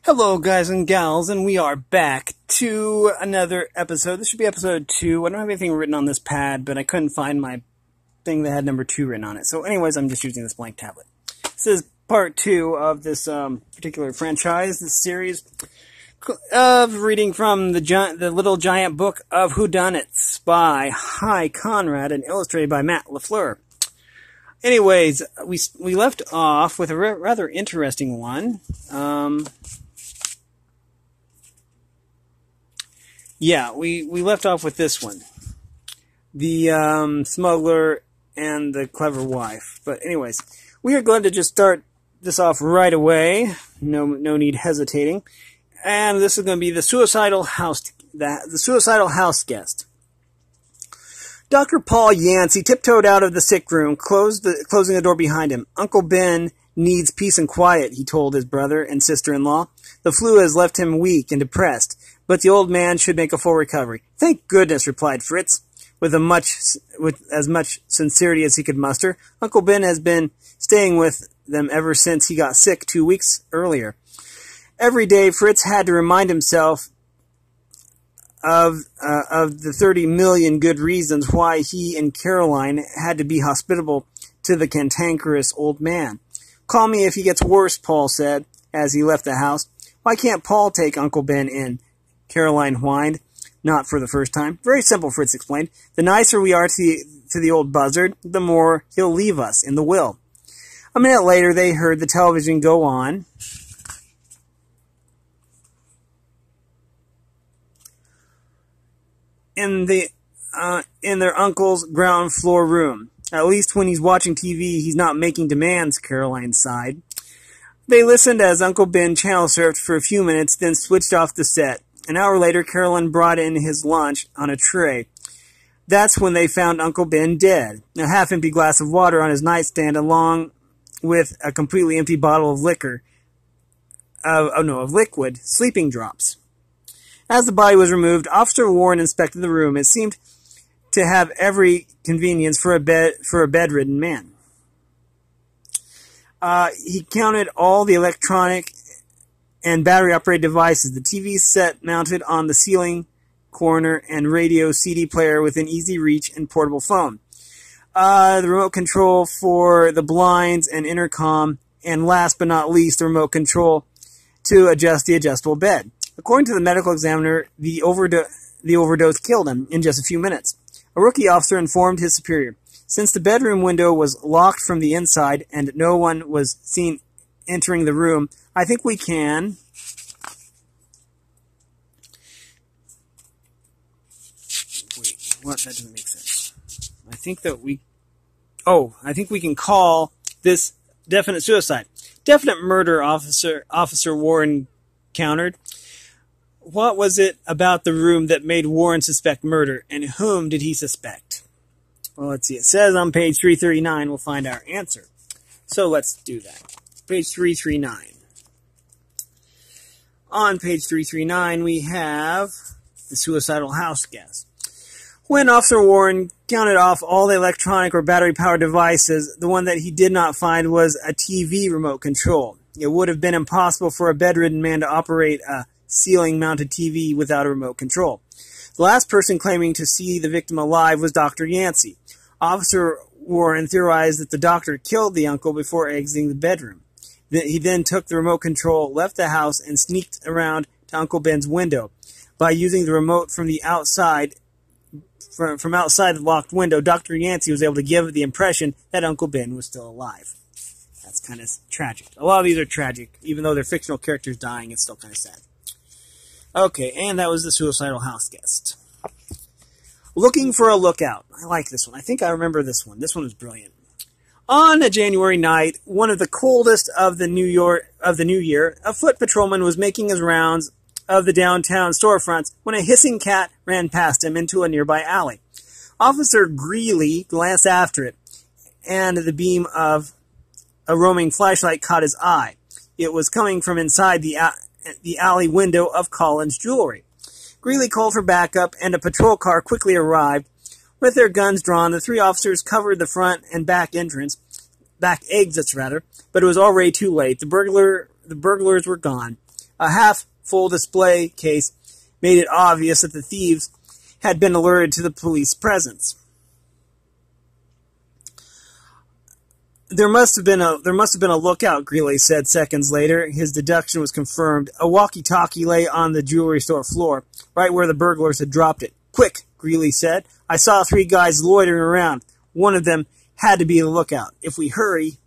Hello guys and gals, and we are back to another episode. This should be episode 2. I don't have anything written on this pad, but I couldn't find my thing that had number 2 written on it. So anyways, I'm just using this blank tablet. This is part 2 of this particular franchise, this series of reading from the Little Giant Book of Whodunits by Conrad and illustrated by LaFleur. Anyways, we left off with a rather interesting one. Yeah, we left off with this one. The smuggler and the clever wife. But anyways, we are glad to just start this off right away. No need hesitating. And this is going to be the suicidal house guest. Dr. Paul Yancey tiptoed out of the sick room, closing the door behind him. Uncle Ben needs peace and quiet, he told his brother and sister-in-law. The flu has left him weak and depressed, but the old man should make a full recovery. Thank goodness, replied Fritz, with as much sincerity as he could muster. Uncle Ben has been staying with them ever since he got sick 2 weeks earlier. Every day, Fritz had to remind himself of the 30 million good reasons why he and Caroline had to be hospitable to the cantankerous old man. Call me if he gets worse, Paul said, as he left the house. Why can't Paul take Uncle Ben in? Caroline whined. Not for the first time. Very simple, Fritz explained. The nicer we are to the old buzzard, the more he'll leave us in the will. A minute later, they heard the television go on. In their uncle's ground floor room. At least when he's watching TV, he's not making demands, Caroline sighed. They listened as Uncle Ben channel surfed for a few minutes, then switched off the set. An hour later, Caroline brought in his lunch on a tray. That's when they found Uncle Ben dead. A half-empty glass of water on his nightstand, along with a completely empty bottle of liquid sleeping drops. As the body was removed, Officer Warren inspected the room. It seemed to have every convenience for a bedridden man. He counted all the electronic and battery-operated devices, the TV set mounted on the ceiling corner, and radio CD player within easy reach and portable phone. The remote control for the blinds and intercom, and last but not least, the remote control to adjust the adjustable bed. According to the medical examiner, the overdose killed him in just a few minutes. A rookie officer informed his superior. Since the bedroom window was locked from the inside and no one was seen entering the room, I think we can... Wait, what? That doesn't make sense. I think we can call this definite suicide. Definite murder, Officer Warren countered. What was it about the room that made Warren suspect murder, and whom did he suspect? Well, let's see. It says on page 339 we'll find our answer. So let's do that. Page 339. On page 339 we have the suicidal house guest. When Officer Warren counted off all the electronic or battery-powered devices, the one that he did not find was a TV remote control. It would have been impossible for a bedridden man to operate a ceiling-mounted TV without a remote control. The last person claiming to see the victim alive was Dr. Yancey. Officer Warren theorized that the doctor killed the uncle before exiting the bedroom. He then took the remote control, left the house, and sneaked around to Uncle Ben's window. By using the remote from the outside, from outside the locked window, Dr. Yancey was able to give the impression that Uncle Ben was still alive. That's kind of tragic. A lot of these are tragic. Even though they're fictional characters dying, it's still kind of sad. Okay, and that was the suicidal house guest. Looking for a lookout. I like this one. I think I remember this one. This one was brilliant. On a January night, one of the coldest of the new year, a foot patrolman was making his rounds of the downtown storefronts when a hissing cat ran past him into a nearby alley. Officer Greeley glanced after it, and the beam of a roaming flashlight caught his eye. It was coming from inside the alley window of Collins Jewelry. Greeley called for backup, and a patrol car quickly arrived. With their guns drawn, the three officers covered the front and back exits, but it was already too late. The burglars were gone. A half-full display case made it obvious that the thieves had been alerted to the police presence. There must have been a lookout, Greeley said seconds later. His deduction was confirmed. A walkie-talkie lay on the jewelry store floor, right where the burglars had dropped it. Quick, Greeley said. I saw 3 guys loitering around. One of them had to be the lookout. If we hurry...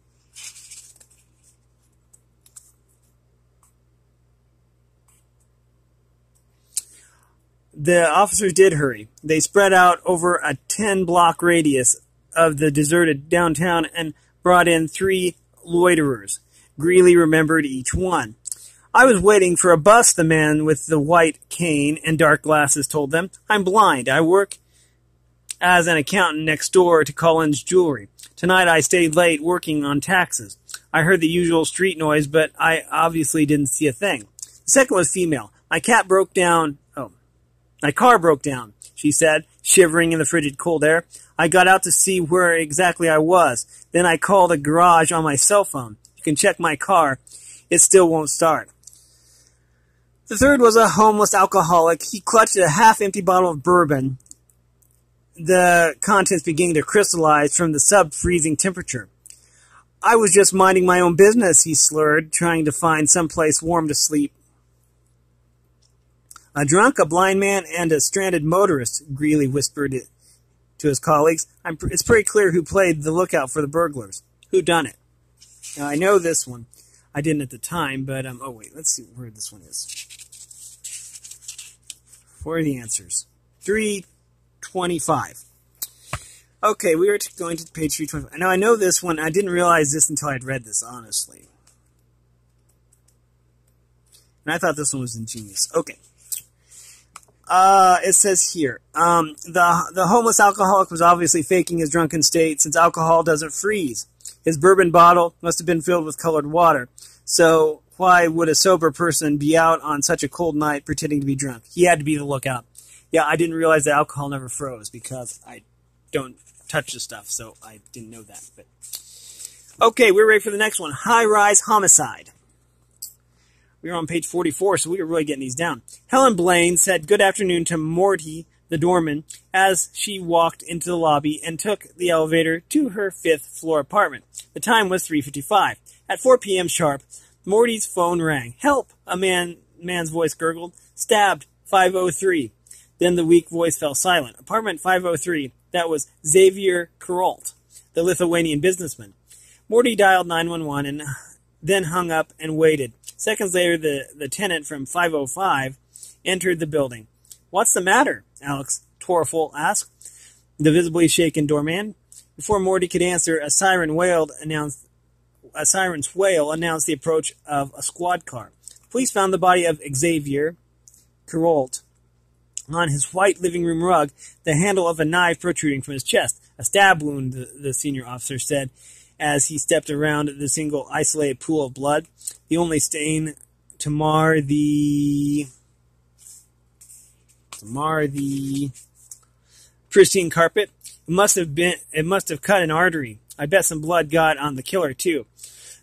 The officers did hurry. They spread out over a 10-block radius of the deserted downtown and brought in 3 loiterers. Greeley remembered each one. I was waiting for a bus, the man with the white cane and dark glasses told them. I'm blind. I work as an accountant next door to Collins Jewelry. Tonight I stayed late working on taxes. I heard the usual street noise, but I obviously didn't see a thing. The second was female. My car broke down, she said, shivering in the frigid cold air. I got out to see where exactly I was. Then I called a garage on my cell phone. You can check my car. It still won't start. The third was a homeless alcoholic. He clutched a half-empty bottle of bourbon, the contents beginning to crystallize from the sub-freezing temperature. I was just minding my own business, he slurred, trying to find someplace warm to sleep. A drunk, a blind man, and a stranded motorist, Greeley whispered it to his colleagues. It's pretty clear who played the lookout for the burglars. Who done it? Now, I know this one. I didn't at the time, but, oh wait, let's see where this one is. Where are the answers? 325. Okay, we are going to page 325. Now, I know this one. I didn't realize this until I'd read this, honestly. And I thought this one was ingenious. Okay. It says here, the homeless alcoholic was obviously faking his drunken state since alcohol doesn't freeze. His bourbon bottle must have been filled with colored water. So why would a sober person be out on such a cold night pretending to be drunk? He had to be the lookout. Yeah, I didn't realize that alcohol never froze because I don't touch the stuff, so I didn't know that. But okay, we're ready for the next one. High-rise homicide. We were on page 44, so we were really getting these down. Helen Blaine said good afternoon to Morty, the doorman, as she walked into the lobby and took the elevator to her 5th-floor apartment. The time was 3:55. At 4 p.m. sharp, Morty's phone rang. Help! A man's voice gurgled. Stabbed. 503. Then the weak voice fell silent. Apartment 503. That was Xavier Kuralt, the Lithuanian businessman. Morty dialed 911 and then hung up and waited. Seconds later, the tenant from 505 entered the building. What's the matter? Alex Torfel asked the visibly shaken doorman. Before Morty could answer, a siren's wail announced the approach of a squad car. Police found the body of Xavier Kuralt on his white living room rug, the handle of a knife protruding from his chest. A stab wound, the senior officer said, as he stepped around the single isolated pool of blood, the only stain to mar the pristine carpet. It must have cut an artery. I bet some blood got on the killer too.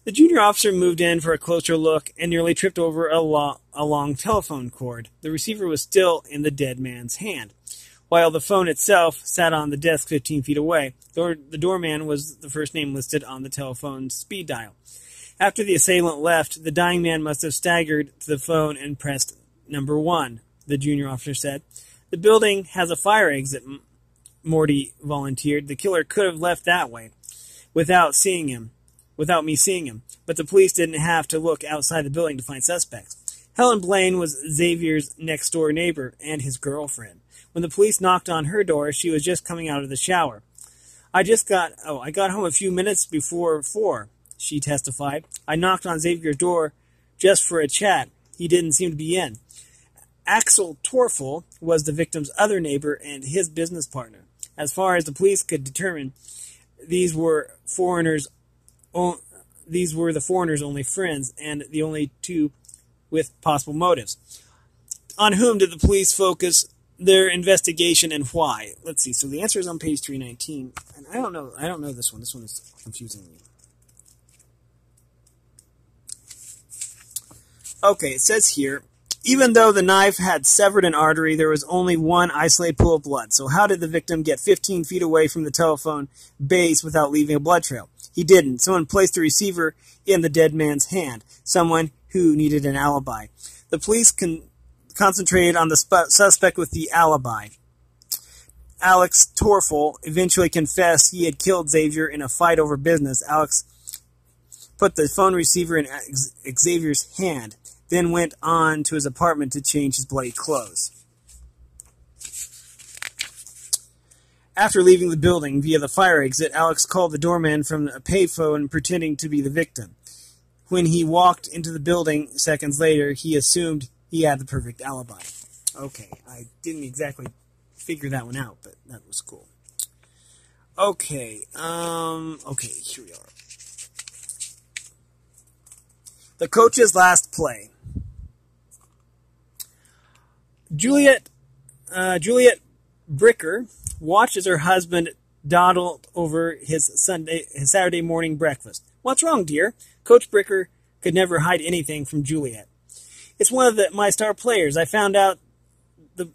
The junior officer moved in for a closer look and nearly tripped over a long telephone cord. The receiver was still in the dead man's hand, while the phone itself sat on the desk 15 feet away. The doorman was the first name listed on the telephone's speed dial. After the assailant left, the dying man must have staggered to the phone and pressed number 1, the junior officer said. The building has a fire exit, Morty volunteered. The killer could have left that way, without me seeing him. But the police didn't have to look outside the building to find suspects. Helen Blaine was Xavier's next-door neighbor and his girlfriend. When the police knocked on her door, she was just coming out of the shower. I got home a few minutes before 4, she testified. I knocked on Xavier's door just for a chat. He didn't seem to be in. Axel Torfel was the victim's other neighbor and his business partner. As far as the police could determine, these were the foreigners' only friends and the only two with possible motives. On whom did the police focus their investigation and why? Let's see. So the answer is on page 319. And I don't know this one. This one is confusing me. Okay, it says here, even though the knife had severed an artery, there was only one isolated pool of blood. So how did the victim get 15 feet away from the telephone base without leaving a blood trail? He didn't. Someone placed the receiver in the dead man's hand. Someone who needed an alibi. The police concentrated on the suspect with the alibi. Alex Torfel eventually confessed he had killed Xavier in a fight over business. Alex put the phone receiver in Xavier's hand, then went on to his apartment to change his bloody clothes. After leaving the building via the fire exit, Alex called the doorman from a payphone pretending to be the victim. When he walked into the building seconds later, he assumed he had the perfect alibi. Okay, I didn't exactly figure that one out, but that was cool. Okay, here we are. The coach's last play. Juliet Bricker watched as her husband dawdled over his Saturday morning breakfast. "What's wrong, dear?" Coach Bricker could never hide anything from Juliet. "It's one of my star players. I found out the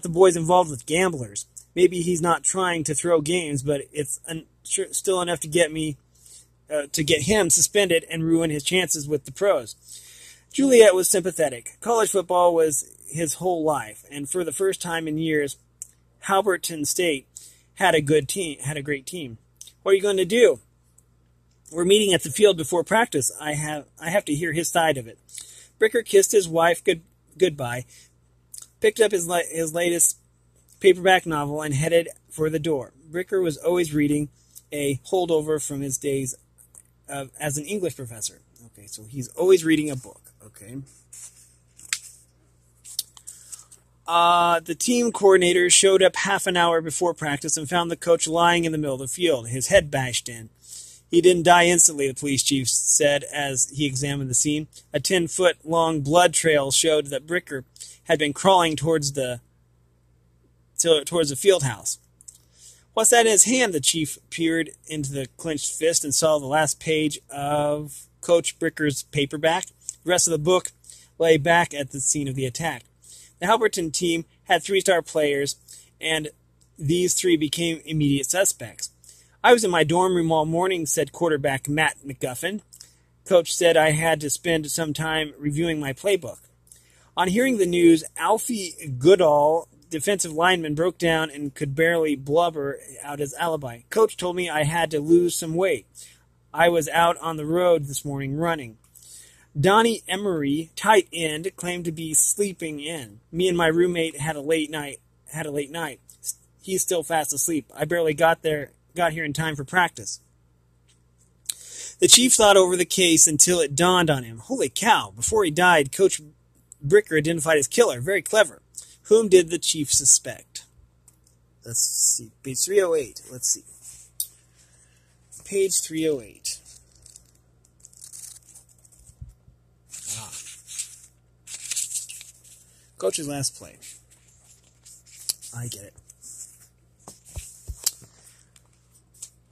boy's involved with gamblers. Maybe he's not trying to throw games, but it's still enough to get him suspended and ruin his chances with the pros." Juliet was sympathetic. College football was his whole life, and for the first time in years, Halberton State had a great team. "What are you going to do?" "We're meeting at the field before practice. I have to hear his side of it." Bricker kissed his wife goodbye, picked up his latest paperback novel, and headed for the door. Bricker was always reading, a holdover from his days as an English professor. Okay, so he's always reading a book. Okay. The team coordinator showed up half an hour before practice and found the coach lying in the middle of the field, his head bashed in. "He didn't die instantly," the police chief said as he examined the scene. A 10-foot-long blood trail showed that Bricker had been crawling towards the field house. "What's that in his hand?" The chief peered into the clenched fist and saw the last page of Coach Bricker's paperback. The rest of the book lay back at the scene of the attack. The Halberton team had 3-star players, and these 3 became immediate suspects. "I was in my dorm room all morning," said quarterback Matt McGuffin. "Coach said I had to spend some time reviewing my playbook." On hearing the news, Alfie Goodall, defensive lineman, broke down and could barely blubber out his alibi. "Coach told me I had to lose some weight. I was out on the road this morning running." Donnie Emery, tight end, claimed to be sleeping in. "Me and my roommate had a late night. He's still fast asleep. I barely got here in time for practice." The chief thought over the case until it dawned on him. Holy cow, before he died, Coach Bricker identified his killer. Very clever. Whom did the chief suspect? Let's see. Page 308. Let's see. Page 308. Coach's last play. I get it.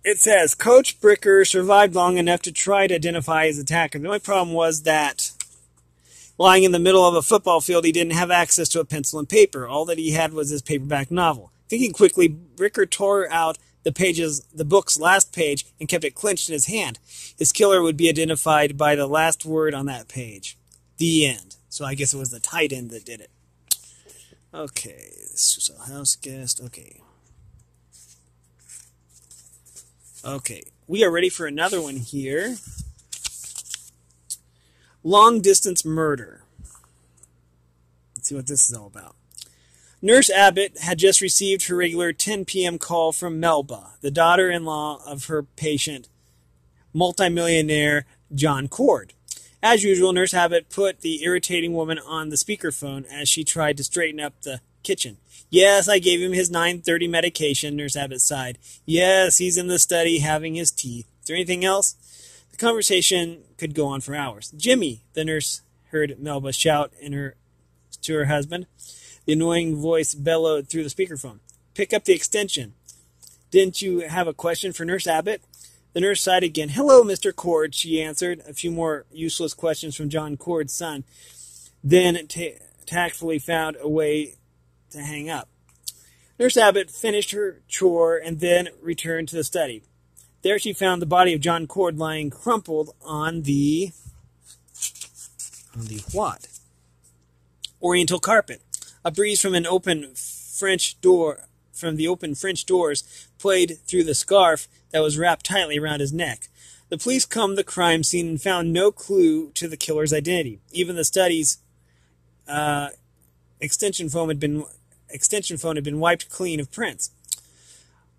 It says, Coach Bricker survived long enough to try to identify his attacker. The only problem was that lying in the middle of a football field, he didn't have access to a pencil and paper. All that he had was his paperback novel. Thinking quickly, Bricker tore out the book's last page and kept it clenched in his hand. His killer would be identified by the last word on that page. The end. So I guess it was the tight end that did it. Okay, Suicidal house guest. Okay, we are ready for another one here. Long distance murder. Let's see what this is all about. Nurse Abbott had just received her regular 10 p.m. call from Melba, the daughter-in-law of her patient, multimillionaire John Cord. As usual, Nurse Abbott put the irritating woman on the speakerphone as she tried to straighten up the kitchen. "Yes, I gave him his 9:30 medication," Nurse Abbott sighed. "Yes, he's in the study having his tea. Is there anything else?" The conversation could go on for hours. "Jimmy," the nurse heard Melba shout to her husband. The annoying voice bellowed through the speakerphone. "Pick up the extension." "Didn't you have a question for Nurse Abbott?" The nurse sighed again. "Hello, Mr. Cord," she answered. A few more useless questions from John Cord's son, then tactfully found a way to hang up. Nurse Abbott finished her chore and then returned to the study. There she found the body of John Cord lying crumpled on the what? Oriental carpet. A breeze from the open French doors played through the scarf that was wrapped tightly around his neck. The police combed the crime scene and found no clue to the killer's identity. Even the study's extension phone had been wiped clean of prints.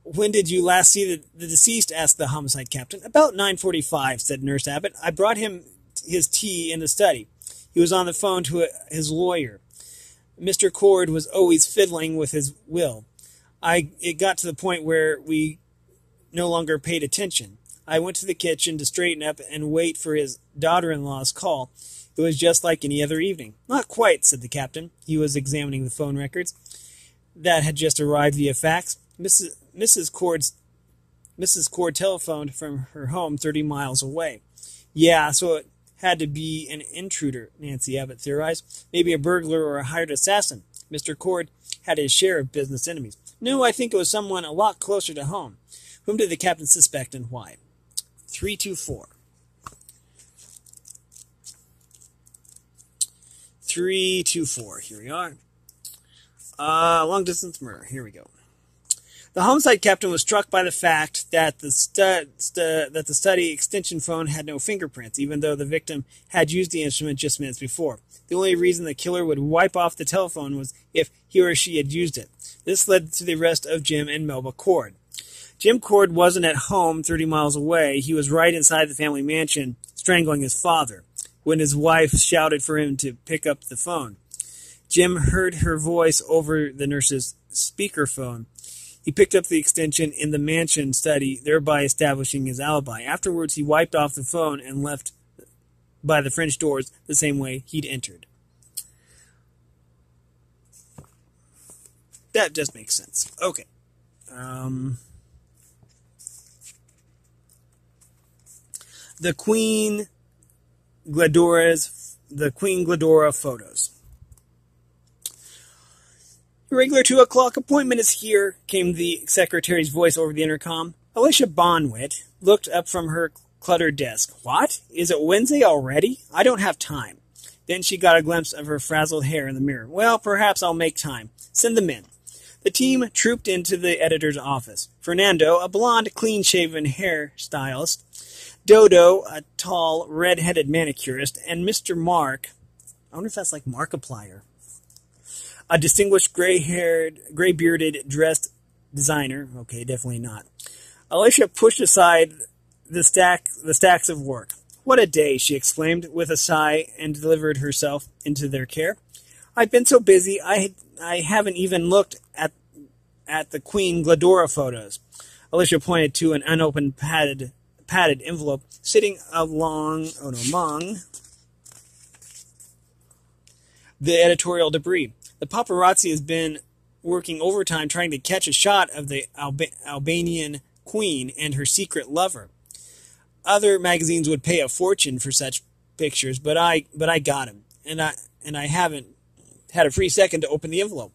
"When did you last see the deceased?" asked the homicide captain. "About 9:45, said Nurse Abbott. "I brought him his tea in the study. He was on the phone to his lawyer. Mr. Cord was always fiddling with his will. It got to the point where we no longer paid attention. I went to the kitchen to straighten up and wait for his daughter-in-law's call. It was just like any other evening." "Not quite," said the captain. He was examining the phone records that had just arrived via fax. Mrs. Cord telephoned from her home 30 miles away. "Yeah, so it had to be an intruder," Nancy Abbott theorized. "Maybe a burglar or a hired assassin. Mr. Cord had his share of business enemies." "No, I think it was someone a lot closer to home." "Whom did the captain suspect and why?" 324. 324. Here we are. Long-distance murder. Here we go. The homicide captain was struck by the fact that the study extension phone had no fingerprints, even though the victim had used the instrument just minutes before. The only reason the killer would wipe off the telephone was if he or she had used it. This led to the arrest of Jim and Melba Cord. Jim Cord wasn't at home 30 miles away. He was right inside the family mansion, strangling his father, when his wife shouted for him to pick up the phone. Jim heard her voice over the nurse's speakerphone. He picked up the extension in the mansion study, thereby establishing his alibi. Afterwards, he wiped off the phone and left by the French doors the same way he'd entered. That just makes sense. Okay. The Queen Glendora photos. "Your regular 2 o'clock appointment is here," came the secretary's voice over the intercom. Alicia Bonwit looked up from her cluttered desk. "What? Is it Wednesday already? I don't have time." Then she got a glimpse of her frazzled hair in the mirror. "Well, perhaps I'll make time. Send them in." The team trooped into the editor's office. Fernando, a blonde, clean-shaven hairstylist, Dodo, a tall, red-headed manicurist, and Mr. Mark, I wonder if that's like Markiplier, a distinguished gray-bearded, dressed designer. Okay, definitely not. Alicia pushed aside the stacks of work. "What a day," she exclaimed with a sigh, and delivered herself into their care. "I've been so busy, I haven't even looked at the Queen Glendora photos." Alicia pointed to an unopened padded envelope sitting among the editorial debris. "The paparazzi has been working overtime trying to catch a shot of the Albanian queen and her secret lover. Other magazines would pay a fortune for such pictures, but I got him, and I haven't had a free second to open the envelope.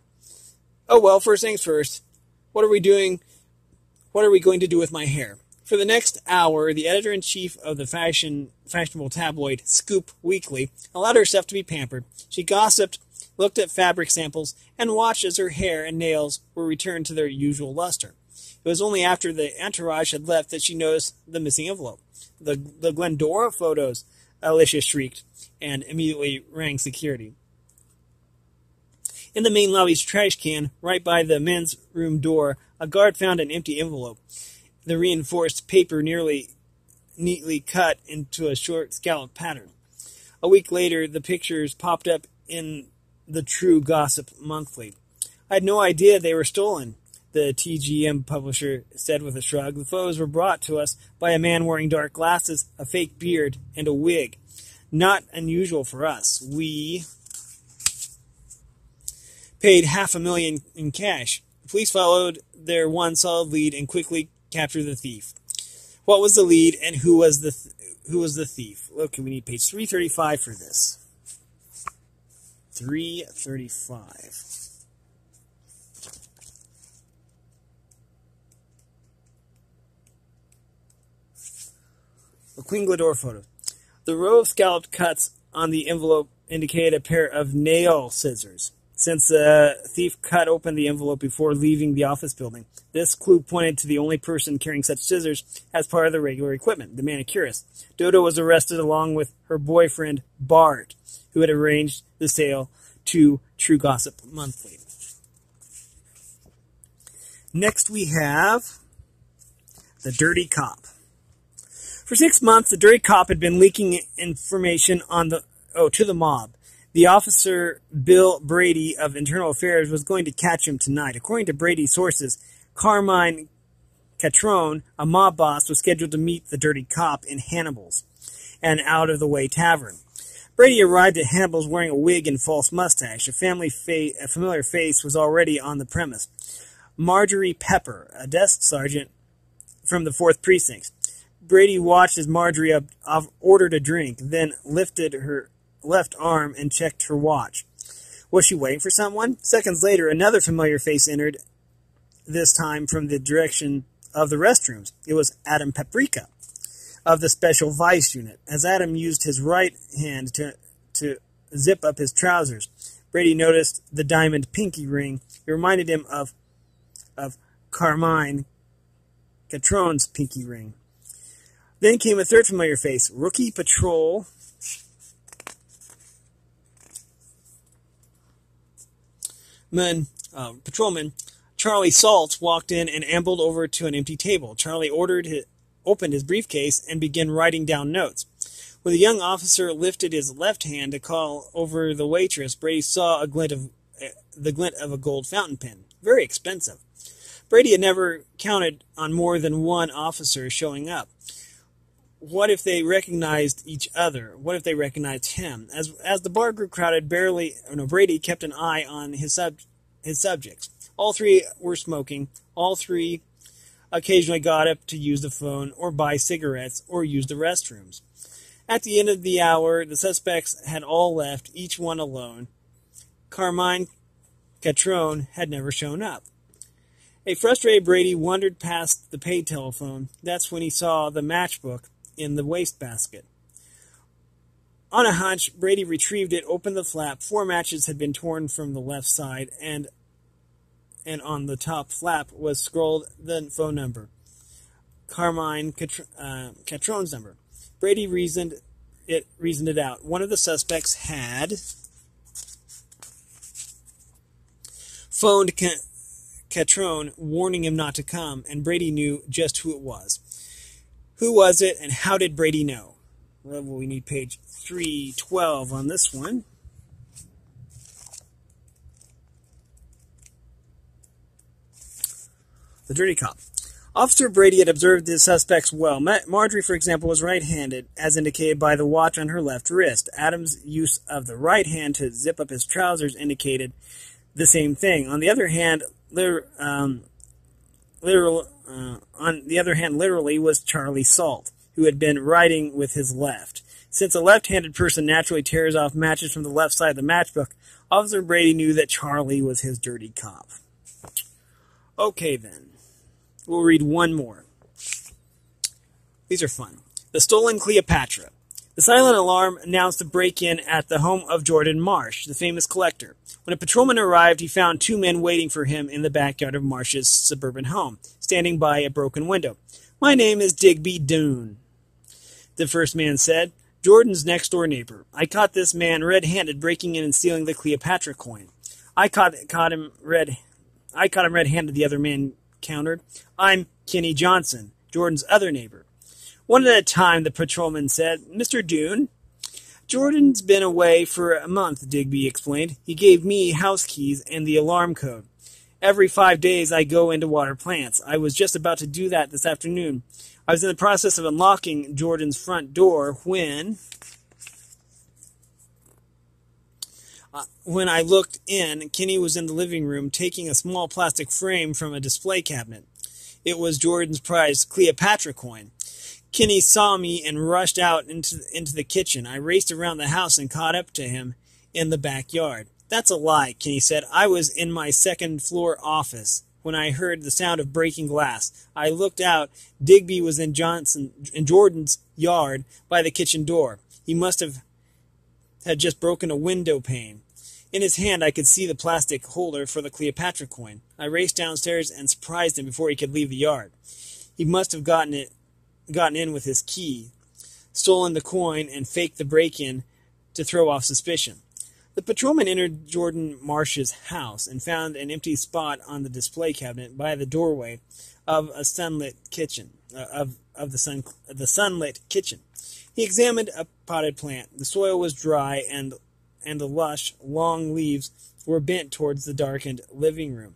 Oh well, first things first. What are we going to do with my hair?" For the next hour, the editor-in-chief of the fashionable tabloid Scoop Weekly allowed herself to be pampered. She gossiped, looked at fabric samples, and watched as her hair and nails were returned to their usual luster. It was only after the entourage had left that she noticed the missing envelope. The Glendora photos, Alicia shrieked, and immediately rang security. In the main lobby's trash can, right by the men's room door, a guard found an empty envelope. The reinforced paper neatly cut into a short scallop pattern. A week later, the pictures popped up in the True Gossip Monthly. "I had no idea they were stolen," the TGM publisher said with a shrug. "The photos were brought to us by a man wearing dark glasses, a fake beard, and a wig. Not unusual for us. We paid $500,000 in cash." The police followed their one solid lead and quickly captured the thief. What was the lead, and who was the thief? Okay, we need page 335 for this. 335. The Queen Glendora photo. The row of scalloped cuts on the envelope indicated a pair of nail scissors. Since the thief cut open the envelope before leaving the office building, this clue pointed to the only person carrying such scissors as part of the regular equipment, the manicurist. Dodo was arrested along with her boyfriend, Bart, who had arranged the sale to True Gossip Monthly. Next we have the Dirty Cop. For 6 months, the dirty cop had been leaking information to the mob. The officer, Bill Brady of Internal Affairs, was going to catch him tonight. According to Brady's sources, Carmine Catrone, a mob boss, was scheduled to meet the dirty cop in Hannibal's, an out-of-the-way tavern. Brady arrived at Hannibal's wearing a wig and false mustache. A familiar face was already on the premise. Marjorie Pepper, a desk sergeant from the 4th Precinct. Brady watched as Marjorie ordered a drink, then lifted her left arm and checked her watch. Was she waiting for someone? Seconds later, another familiar face entered, this time from the direction of the restrooms. It was Adam Paprika of the Special Vice Unit. As Adam used his right hand to zip up his trousers, Brady noticed the diamond pinky ring. It reminded him of Carmine Catrone's pinky ring. Then came a third familiar face, Rookie Patrolman Charlie Saltz walked in and ambled over to an empty table. Charlie opened his briefcase and began writing down notes. When the young officer lifted his left hand to call over the waitress, Brady saw the glint of a gold fountain pen. Very expensive. Brady had never counted on more than one officer showing up. What if they recognized each other? What if they recognized him? As the bar grew crowded, Brady kept an eye on his subjects. All three were smoking. All three occasionally got up to use the phone or buy cigarettes or use the restrooms. At the end of the hour, the suspects had all left, each one alone. Carmine Catrone had never shown up. A frustrated Brady wandered past the paid telephone. That's when he saw the matchbook in the wastebasket. On a hunch, Brady retrieved it, opened the flap. 4 matches had been torn from the left side, and on the top flap was scrolled the phone number, Carmine Catrone's number. Brady reasoned it out. One of the suspects had phoned Catrone, warning him not to come, and Brady knew just who it was. Who was it, and how did Brady know? Well, we need page 312 on this one. The Dirty Cop. Officer Brady had observed the suspects well. Marjorie, for example, was right-handed, as indicated by the watch on her left wrist. Adam's use of the right hand to zip up his trousers indicated the same thing. On the other hand, literally was Charlie Salt, who had been writing with his left. Since a left-handed person naturally tears off matches from the left side of the matchbook, Officer Brady knew that Charlie was his dirty cop. Okay, then. We'll read one more. These are fun. The Stolen Cleopatra. The silent alarm announced the break-in at the home of Jordan Marsh, the famous collector. When a patrolman arrived, he found 2 men waiting for him in the backyard of Marsh's suburban home, standing by a broken window. "My name is Digby Doone," the first man said. "Jordan's next-door neighbor. I caught this man red-handed breaking in and stealing the Cleopatra coin." I caught him red-handed," the other man countered. "I'm Kenny Johnson, Jordan's other neighbor." "One at a time," the patrolman said. "Mr. Doone?" "Jordan's been away for a month," Digby explained. "He gave me house keys and the alarm code. Every 5 days I go into water plants. I was just about to do that this afternoon. I was in the process of unlocking Jordan's front door when I looked in, Kenny was in the living room taking a small plastic frame from a display cabinet. It was Jordan's prized Cleopatra coin. Kinney saw me and rushed out into the kitchen. I raced around the house and caught up to him in the backyard. That's a lie, Kinney said. I was in my second-floor office when I heard the sound of breaking glass. I looked out. Digby was in Jordan's yard by the kitchen door. He must have had just broken a window pane. In his hand, I could see the plastic holder for the Cleopatra coin. I raced downstairs and surprised him before he could leave the yard. He must have gotten in with his key, stolen the coin, and faked the break-in to throw off suspicion. The patrolman entered Jordan Marsh's house and found an empty spot on the display cabinet by the doorway of a sunlit kitchen. The sunlit kitchen. He examined a potted plant. The soil was dry, and the lush, long leaves were bent towards the darkened living room.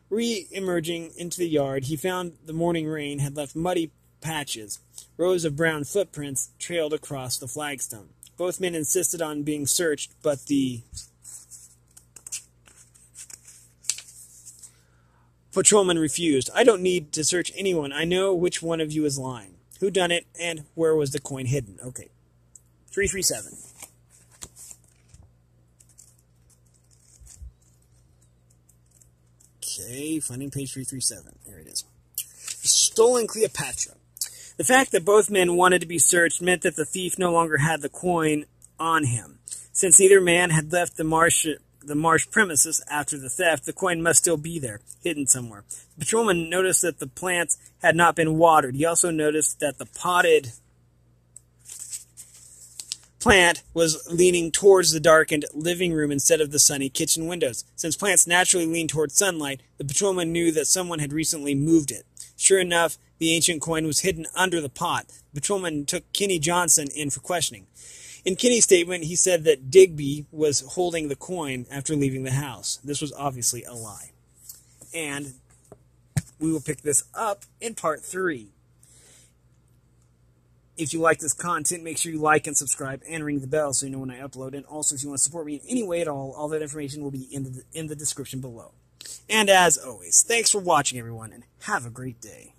Re-emerging into the yard, he found the morning rain had left muddy patches. Rows of brown footprints trailed across the flagstone. Both men insisted on being searched, but the patrolman refused. I don't need to search anyone. I know which one of you is lying. Who done it, and where was the coin hidden? Okay. 337. Okay, finding page 337. There it is. Stolen Cleopatra. The fact that both men wanted to be searched meant that the thief no longer had the coin on him. Since either man had left the marsh premises after the theft, the coin must still be there, hidden somewhere. The patrolman noticed that the plants had not been watered. He also noticed that the potted plant was leaning towards the darkened living room instead of the sunny kitchen windows. Since plants naturally lean towards sunlight, the patrolman knew that someone had recently moved it. Sure enough, the ancient coin was hidden under the pot. The patrolman took Kinney Johnson in for questioning. In Kinney's statement, he said that Digby was holding the coin after leaving the house. This was obviously a lie. And we will pick this up in part 3. If you like this content, make sure you like and subscribe and ring the bell so you know when I upload. And also, if you want to support me in any way at all that information will be in the description below. And as always, thanks for watching, everyone, and have a great day.